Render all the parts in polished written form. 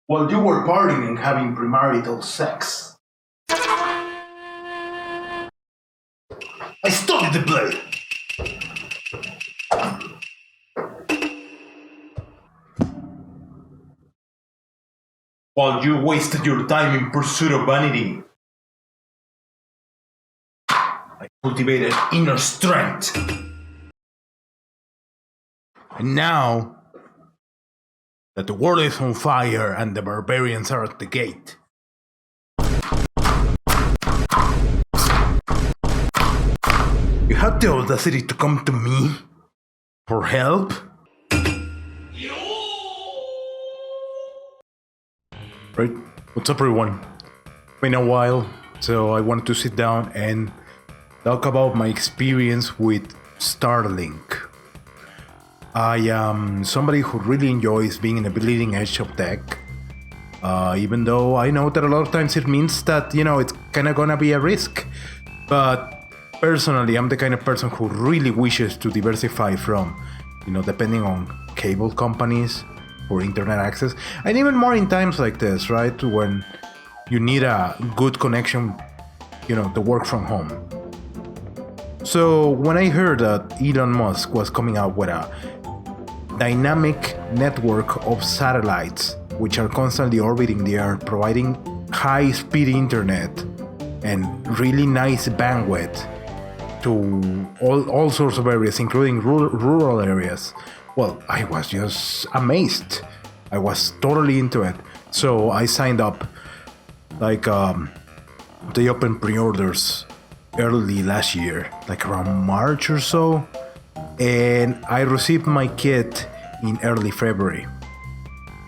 while you were partying and having premarital sex. I studied the play. While you wasted your time in pursuit of vanity, I cultivated inner strength. And now that the world is on fire and the barbarians are at the gate, you had the audacity to come to me for help? Right? What's up, everyone? Been a while, so I wanted to sit down and talk about my experience with Starlink. I am somebody who really enjoys being in the bleeding edge of tech, even though I know that a lot of times it means that, it's kind of gonna be a risk. But personally, I'm the kind of person who really wishes to diversify from, depending on cable companies for internet access, and even more in times like this, right? When you need a good connection, to work from home. So when I heard that Elon Musk was coming out with a dynamic network of satellites which are constantly orbiting the Earth, providing high-speed internet and really nice bandwidth to all sorts of areas, including rural areas, well, I was just amazed. I was totally into it. So I signed up. They opened pre-orders early last year, like around March or so, and I received my kit in early February.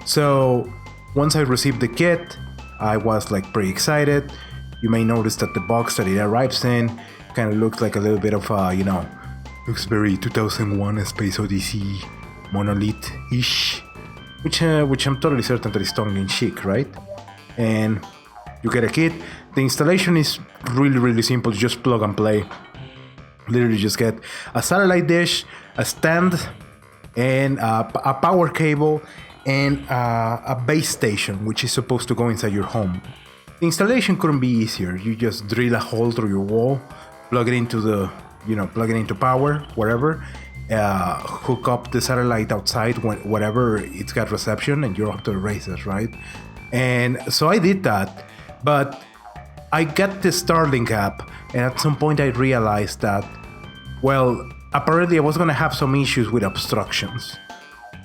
So once I received the kit, I was pretty excited. You may notice that the box that it arrives in kind of looks like a little bit of looks very 2001 A Space Odyssey monolith-ish, which I'm totally certain that is tongue-in-cheek, right? And you get a kit. The installation is really, really simple. You just plug and play. Literally just get a satellite dish, a stand, and a power cable, and a base station, which is supposed to go inside your home. The installation couldn't be easier. You just drill a hole through your wall, plug it into plug it into power, wherever, hook up the satellite outside whatever it's got reception, and you're up to the races, right? And so I did that, but I got the Starlink app, and at some point I realized that, well, apparently I was going to have some issues with obstructions.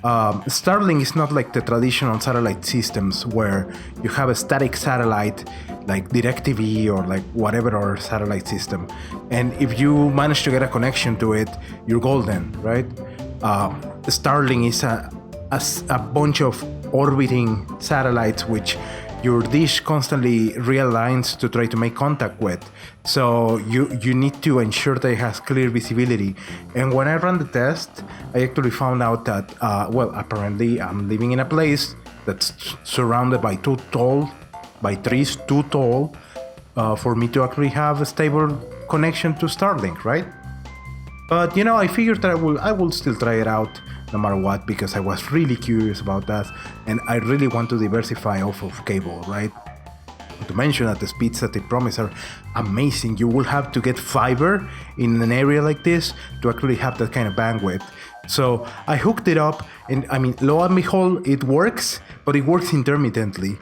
Starlink is not like the traditional satellite systems where you have a static satellite like DirecTV or like whatever other satellite system, and if you manage to get a connection to it, you're golden, right? Starlink is a bunch of orbiting satellites which your dish constantly realigns to try to make contact with. So you need to ensure that it has clear visibility. And when I ran the test, I actually found out that, apparently I'm living in a place that's surrounded by trees too tall for me to actually have a stable connection to Starlink, right? But I figured that I will still try it out no matter what, because I was really curious about that, and I really want to diversify off of cable, right? Not to mention that the speeds that they promise are amazing. You will have to get fiber in an area like this to actually have that kind of bandwidth. So I hooked it up, and lo and behold, it works, but it works intermittently.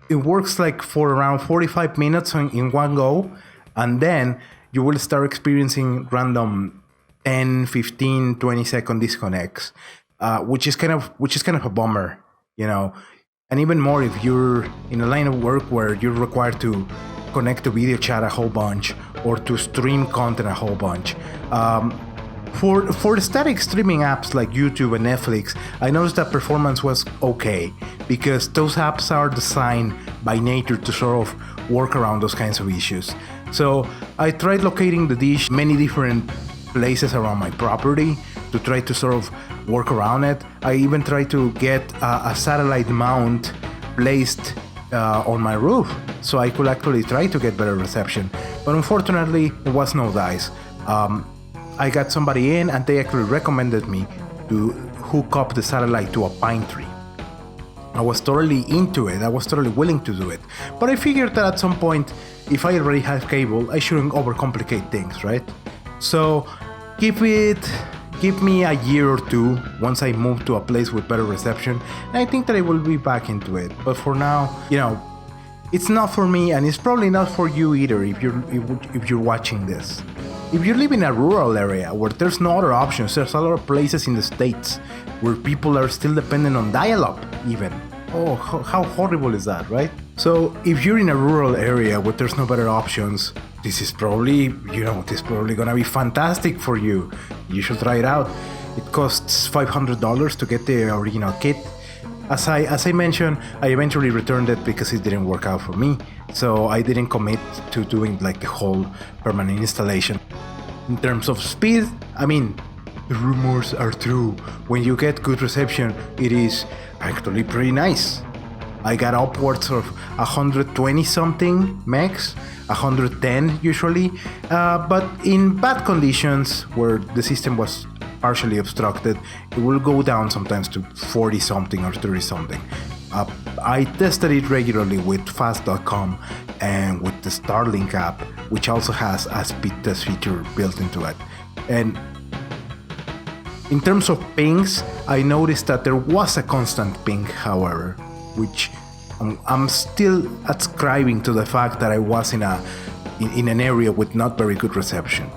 It works for around 45 minutes in one go, and then you will start experiencing random 10, 15, 20-second disconnects, which is kind of a bummer, and even more if you're in a line of work where you're required to connect to video chat a whole bunch or to stream content a whole bunch. For static streaming apps like YouTube and Netflix, I noticed that performance was okay, because those apps are designed by nature to sort of work around those kinds of issues. So I tried locating the dish many different places around my property to try to sort of work around it. I even tried to get a satellite mount placed on my roof so I could actually try to get better reception. But unfortunately, it was no dice. I got somebody in, and they actually recommended me to hook up the satellite to a pine tree. I was totally into it. I was totally willing to do it. But I figured that at some point, if I already have cable, I shouldn't overcomplicate things, right? So give me a year or two once I move to a place with better reception, and I think that I will be back into it. But for now, it's not for me, and it's probably not for you either if you're watching this. If you live in a rural area where there's no other options, there's a lot of places in the States where people are still dependent on dial-up even. Oh, how horrible is that, right? So if you're in a rural area where there's no better options, this is probably gonna be fantastic for you. You should try it out. It costs $500 to get the original kit. As I mentioned, I eventually returned it because it didn't work out for me, so I didn't commit to doing like the whole permanent installation. In terms of speed, I mean, the rumors are true. When you get good reception, it is actually pretty nice. I got upwards of 120 something megs, 110 usually, but in bad conditions where the system was partially obstructed, it will go down sometimes to 40 something or 30 something. I tested it regularly with fast.com and with the Starlink app, which also has a speed test feature built into it. And in terms of pings, I noticed that there was a constant ping, however, which I'm still ascribing to the fact that I was in an area with not very good reception.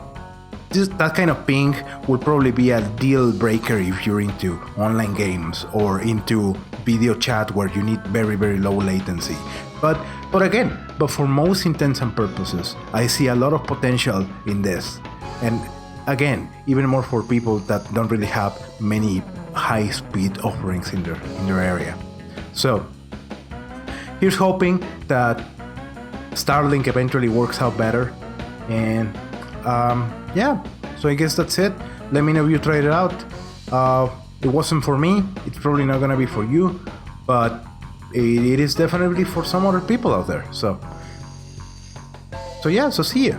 That kind of ping will probably be a deal breaker if you're into online games or into video chat where you need very, very low latency. But for most intents and purposes, I see a lot of potential in this. And again, even more for people that don't really have many high-speed offerings in their area. So here's hoping that Starlink eventually works out better. And so I guess that's it. Let me know if you tried it out. It wasn't for me. It's probably not gonna be for you, but it is definitely for some other people out there. So see ya.